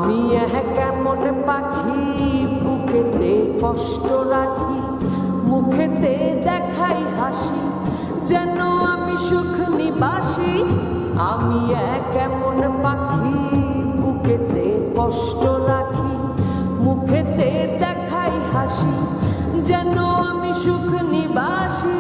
আমি কেমন পাখি বুকেতে কষ্ট রাখি, মুখেতে দেখাই হাসি, যেন আমি সুখ নিবাসী। আমি কেমন পাখি বুকেতে কষ্ট রাখি, মুখেতে দেখাই হাসি, যেন আমি সুখ নিবাসী।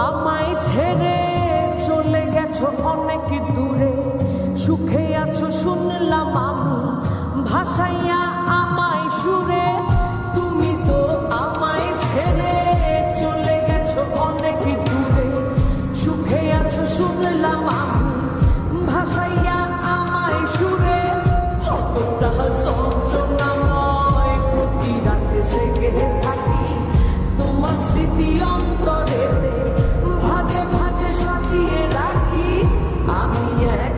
আমায় ছেড়ে চলে গেছো অনেক দূরে, সুখে আছো শুনলাম আমি, ভাসাইয়া আমায় সুরে। তুমি তো আমায় ছেড়ে চলে গেছো অনেক দূরে, সুখে আছো শুনলাম আমি, ভাসাইয়া আমায় সুরে। কতটা যন্ত্রণাময় প্রতি রাতে জেগে থাকি, তোমার স্মৃতি অন্তরে ভাজে ভাজে সাজিয়ে রাখি। আমি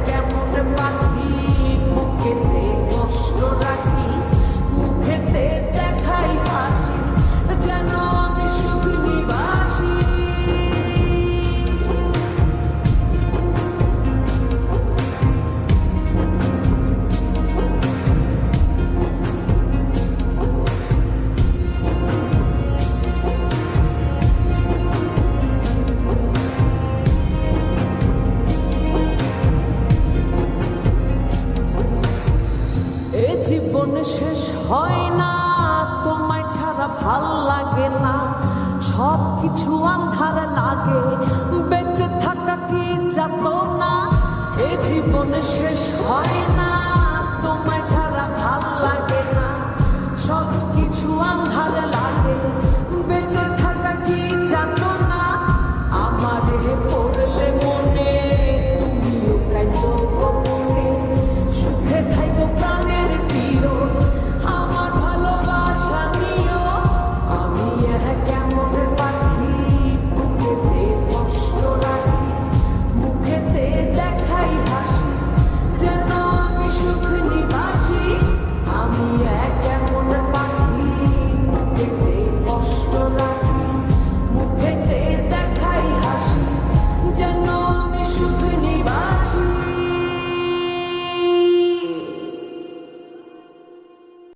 কেমন পাখি বুকেতে কষ্ট রাখি, মুখেতে দেখাই হাসি, যেন আমি সুখ নিবাসী। জীবন শেষ হয় না, তোমায় ছাড়া ভাল লাগে না, সব কিছু আন্ধার লাগে, বেঁচে থাকা কি যাত না। এ জীবন শেষ হয়